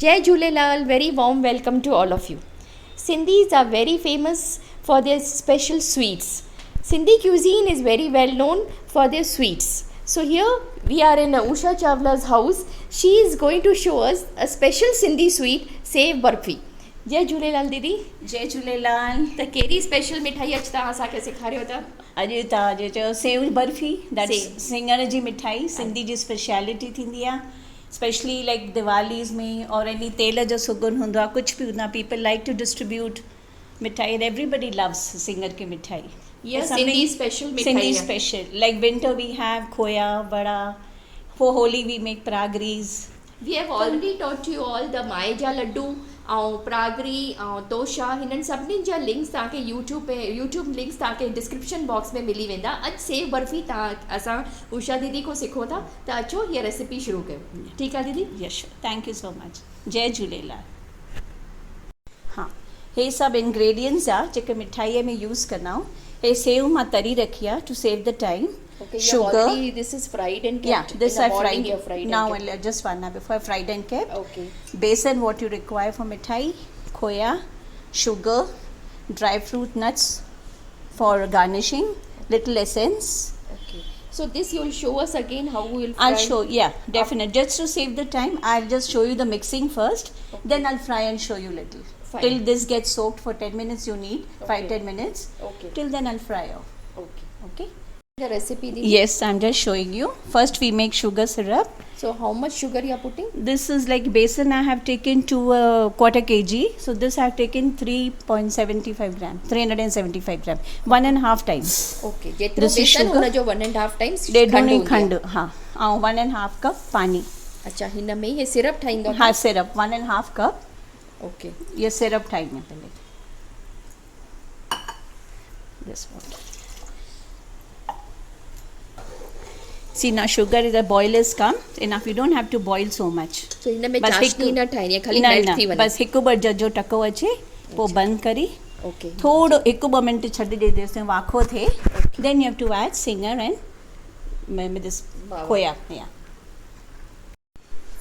Jai Jhulelal, very warm welcome to all of you. Sindhis are very famous for their special sweets. Sindhi cuisine is very well known for their sweets. So here we are in Usha Chawla's house. She is going to show us a special Sindhi sweet, Sev Barfi. जय झूलेलाल दीदी. जय झूलेलाल. त कहिड़ी special मिठाई अॼु तव्हां असांखे सेखारियो था? अॼु तव्हां चयो सेव बर्फी, दैट सिंगर जी मिठाई सिंधी जी स्पेशलिटी थींदी आहे. स्पेशली लाइक दिवालीज़ में और एनी तेल जो सुगुन हूंदो आहे, कुझु बि हूंदो आहे, people like to distribute mithai and everybody loves singhar की mithai. Sindhi special mithai. Sindhi special like winter we have khoya vada. For Holi we make pragris. We have already taught you all the माए जा लड्डू ऐं प्रागरी ऐं तोशा. हिननि सभिनीनि जा लिंक्स तव्हांखे यूट्यूब लिंक्स तव्हांखे डिस्क्रिप्शन बॉक्स में मिली वेंदा. अॼु सेव बर्फ़ी असां उषा दीदी खां सिखो था, त अचो हीअ रेसिपी शुरू कयो. ठीकु आहे दीदी? Yes, thank you so much. जय झूलेलाल. हाँ, हे सभु इंग्रेडिएंट्स आहे जेके मिठाईअ में यूज़ कंदा आहियूं. हे सेव मां तरी रखी आहे to save the time. Okay, sugar. This is fried and kept. Yeah, this in I the morning fried. you fried Now and kept. just 1 hour before I fried and kept. Okay. Besan, what you require for mithai, khoya, sugar, dry fruit nuts for garnishing, little essence. Okay. So this you will show us again how we will fry. I'll show, yeah, definitely. Just to save the time, I'll just show you the mixing first. Okay. Then I'll fry and show you little. Fine. Till this gets soaked for 10 minutes you need, Okay. 5-10 minutes. Okay. Till then I'll fry off. Okay. Okay? The recipe didi. Yes, I'm just showing you. First we make sugar syrup. So how much sugar you are putting? This is like besan I have taken to a quarter kg. So this I have taken 3.75 gram, 375 gram, 1.5 times. Okay. जेतिरो This is बेसन sugar. हुन जो 1.5 times ॾेढुणी खंडु, हाँ, ऐं 1.5 cup पानी. अच्छा, हिन में ये सिरप ठाहींदो? हाँ, syrup 1.5 cup. Okay. ये syrup ठाहींदा पहले. This water. See now sugar is a boil is come enough. You don't have to boil so much. So हिन में चाशनी न ठाहिणी आहे, खाली मेल्ट थी वञे. बस हिकु ॿ जजो टको अचे पोइ बंदि करी Okay. थोरो 1-2 मिंट छॾी ॾे जेसिताईं वाखो थिए. Then you have to add singer and this खोया. Yeah.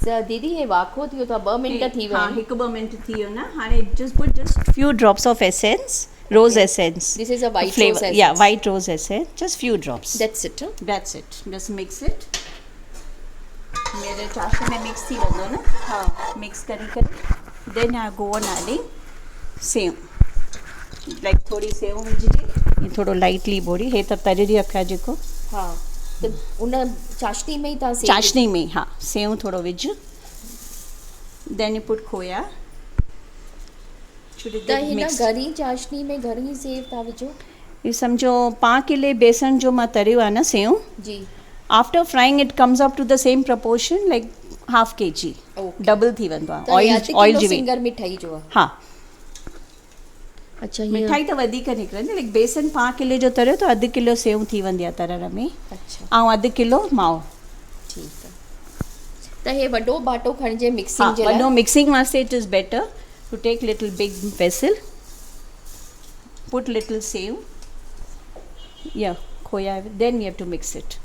So दीदी हे वाखो थियो त 2 मिंट थी विया. हाँ, 1-2 मिंट थी वियो न. हाणे just put just few drops of essence, rose essence. This is a white flavor. rose essence. Yeah, white rose essence. Just few drops. That's it. Huh? That's it. Just mix it. मेरे चाशनी में mix थी वेंदो न. हाँ, mix करे. Then I go on adding save. Like थोड़ी save विझिजे. ये थोड़ो lightly बोरी. हे त तरे रखिया जेको. हाँ. त उन चाशनी में ही तव्हां सेव. चाशनी में हाँ, सेव थोड़ो विझ. Then you put खोया. त हिन घणी चाशनी में घणी सेव था विझो? ये समझो 5 किले बेसन जो मां तरियो आहे न सेव. जी. After frying it comes up to the same proportion like half kg. Okay. Double थी वेंदो आहे. ऑयल जी सिंगर मिठाई जो आहे. हाँ. अच्छा, मिठाई त वधीक निकिरंदी. लाइक बेसन 5 किले जो तरियो त 1/2 किलो सेव थी वेंदी आहे तरण में. अच्छा. ऐं 1/2 किलो माओ. ठीकु आहे. त हे वॾो बाटो खणिजे मिक्सिंग जे हाँ, लाइ. वॾो मिक्सिंग वास्ते it is better to take little big vessel, put little sev, yeah, खोया, then you have to mix it.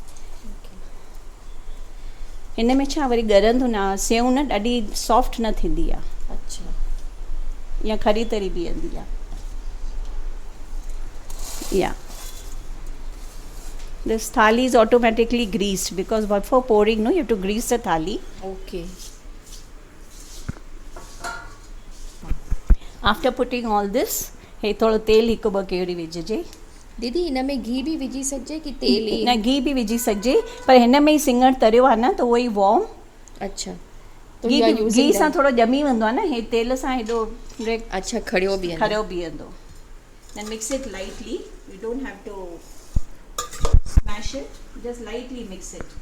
हिन में छा वरी ॻरंदो न, सेव न ॾाढी सॉफ्ट न थींदी आहे. अच्छा. या खरी तरी बीहंदी आहे. Yeah. This thali is automatically greased because before pouring, no, you have to grease the thali. Okay. After putting all this, हे थोड़ो तेल 1-2 केवड़ी विझिजे. दीदी हिन में घी भी विझी सघिजे कि तेल ही? न, घी भी विझी सघिजे, पर हिन में ई सिंगर तरियो आहे न त उहो ई वॉर्म. अच्छा. घी सां थोरो ॼमी वेंदो आहे न, हे तेल सां हेॾो. अच्छा, खड़ियो बीहंदो. Then mix it lightly. You don't have to smash it. Just lightly mix it.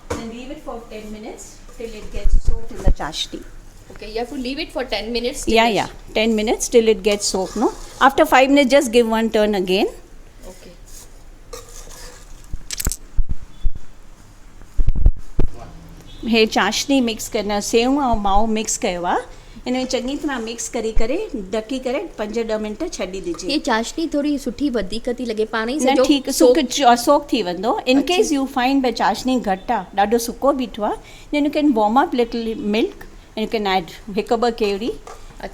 Then leave it for 10 minutes till it gets soaked in the chashni. Okay, you have to leave it for 10 minutes. Yeah, 10 minutes till it gets soaked, no? After 5 minutes, just give one turn again. Okay. हे चाशनी mix करना, save ऐं माओ mix कयो आहे. हिन में चङी तरह mix करे ढकी करे 5-10 मिंट छॾी ॾिजे. ये चाशनी थोड़ी सुठी वधीक थी लगे, पाणी न सॼो ठीकु सोक थी वेंदो. इन केस यू फाइंड भई चाशनी घटि आहे, ॾाढो सुको बीठो आहे, then you can warm up little milk and you can add हिकु ॿ केवड़ी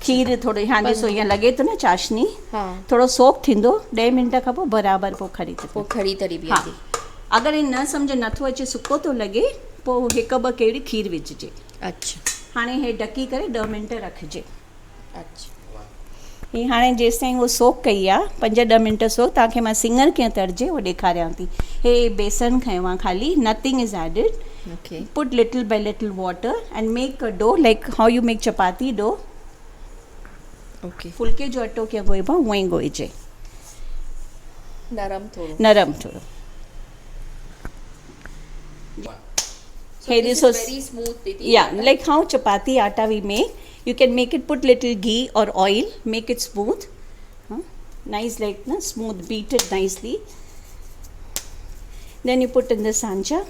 खीर थोरो हाणे ॾिसो ईअं लॻे थो न चाशनी थोरो सोक थींदो 10 मिंट खां पोइ बराबरि पोइ खरी थी खरी तरी हा अगरि न सम्झ नथो अचे सुको थो लॻे पोइ हिकु ॿ केवड़ी खीर विझिजे अच्छा हाणे हे ढकी करे 10 मिंट रखिजे अच्छा ही हाणे जेसि ताईं उहो सोक कई आहे 5-10 मिंट सोक तव्हांखे मां सिङर कीअं तरजे उहो ॾेखारियां थी हे बेसन खयों आहे ख़ाली nothing is added okay put little by little water and make a dough like how you make chapati dough okay फुल्के जो अटो कीअं ॻोइबो आहे उअं ई ॻोइजे नरम थोरो थोरो so hey this this is very smooth Didi. yeah like how chapati atta we make you can make it put little ghee or oil make it smooth nice like na smooth beat it nicely then you put in the sancha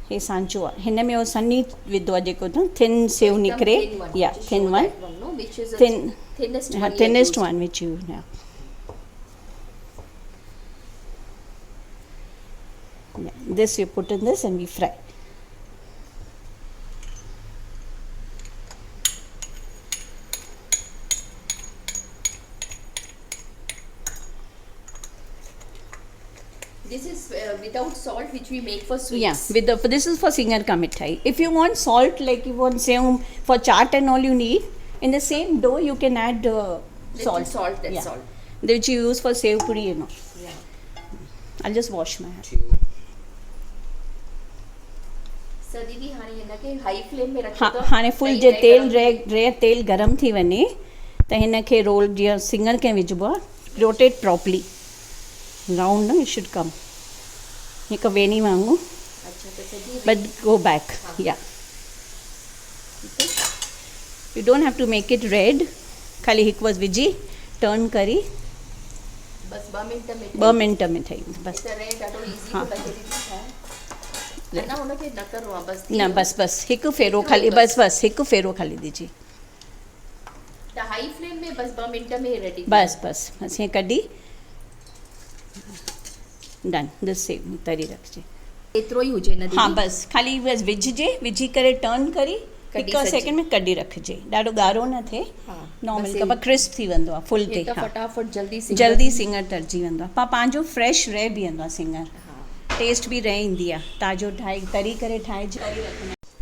हे सांचो आहे हिन में उहो सनी विधो आहे जेको न thin save निकिरे या thin one thinnest one which you this you put in this and we fry this is without salt which we make for sweets yeah with the this is for singer ka mithai if you want salt like you want say for chaat and all you need in the same dough you can add salt that's yeah. salt which you use for sev puri you know yeah I'll just wash my hand sir दीदी हाणे हिनखे high flame में हा रखो त हाणे full जे तेल रे तेल गरम थी वञे त हिनखे रोल जीअं सिङर खे विझिबो आहे रोटेट प्रॉपरली राउंड न इट शुड कम हिकु वेणी वांगुरु अच्छा त सॼी बट गो बैक या you don't have to make it red ख़ाली हिकु बस विझी टर्न करी बस 2 मिंट में 2 मिंट में ठही बस त रेड ॾाढो इजी हा। थो लॻे दीदी ठाहिण न हुनखे न करिणो आहे बसि न बस हिकु फेरो ख़ाली बस हिकु फेरो ख़ाली दीजिए त हाई फ्लेम में बस 2 मिंट में रेडी बस हीअं कढी डन दिस सेम तरी रखिजे एतिरो ई हुजे न हा दीदी बस ख़ाली बस विझिजे विझी करे टर्न करी कढी हिकु सॼी। सेकेंड में कढी रखिजे ॾाढो ॻाढ़ो न थिए हा नॉर्मल बसि कप क्रिस्प थी वेंदो आहे फुल ते हे त हा फटाफट जल्दी जल्दी सिङर तरजी वेंदो आहे पंहिंजो फ्रेश रह बीहंदो आहे सिङर हा टेस्ट बि रह ईंदी आहे ताज़ो ठाहे तरी करे ठाहिजे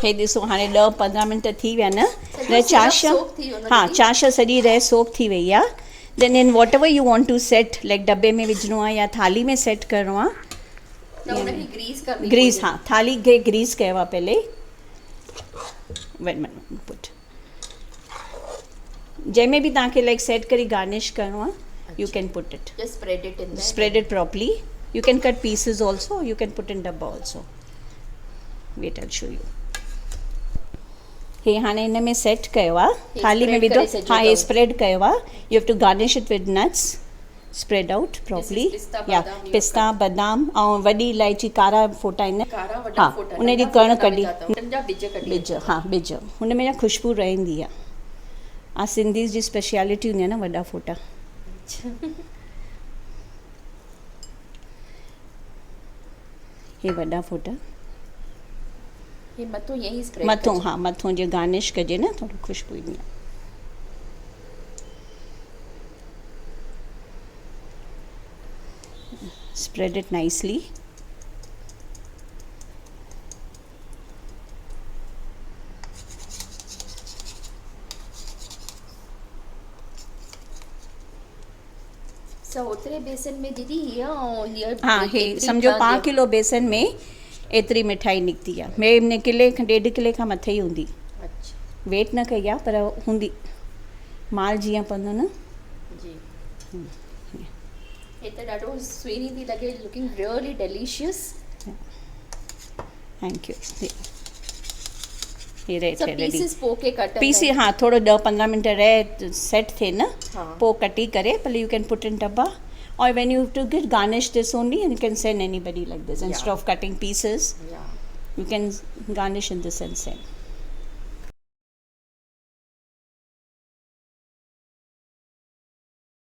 हे ॾिसो हाणे 10-15 मिंट थी विया न रह चाश सोक थी वियो न हा दीदी? चाश सॼी रह सोक थी वई आहे then in whatever you want to set like डब्बे में विझणो आहे या थाली में सेट करिणो आहे त हुनखे ग्रीस करणी ग्रीस पवंदी। हाँ थाली खे ग्रीस कयो आहे पहले पुट जंहिंमें बि तव्हांखे लाइक सेट करी गार्निश करिणो आहे you can put it just spread it in there spread it properly you can cut pieces also you can put in dabba also wait I'll show you हे हाणे हिन में set कयो आहे हे थाली में spread विधो करे सॼो हा हे अथव। स्प्रेड कयो आहे you have to garnish it with nuts spread out properly pista, या badam, you पिस्ता बादाम ऐं वॾी इलायची कारा फोटा आहिनि कारा वॾा हा फोटा उन जी नंढा कण फोटा कढी विझा अथव, नंढा ॿिज कढी ॿिज हा ॿिज हुन में ख़ुशबू रहंदी आहे सिंधी जी स्पेशलिटी हूंदी आहे न वॾा फोटा हे वॾा फोटा हे मथो यही स्प्रेड मथों हा मथों जे गार्निश कजे न थोड़ी खुशबू ईंदी आहे spread it nicely सो ओतिरे बेसन में दीदी हीअ हाँ हे सम्झो 5 किलो बेसन में एतिरी मिठाई निकिती आहे मेरे हिन किले 1.5 किले खां मथे ई हूंदी अच्छा वेट न कई आहे पर हूंदी माल जीअं पवंदो न जी हे त ॾाढो सुहिणी थी लॻे looking really delicious thank you ये रेड सब है रेडी पीसेस पोके कट पीसी हाँ थोड़ो 10-15 मिनट रहे सेट थे न हाँ। पो कटी करे पहले यू कैन पुट इन डब्बा or when you to get garnish this only and you can send anybody like this instead Yeah. of cutting pieces या you can garnish in this and send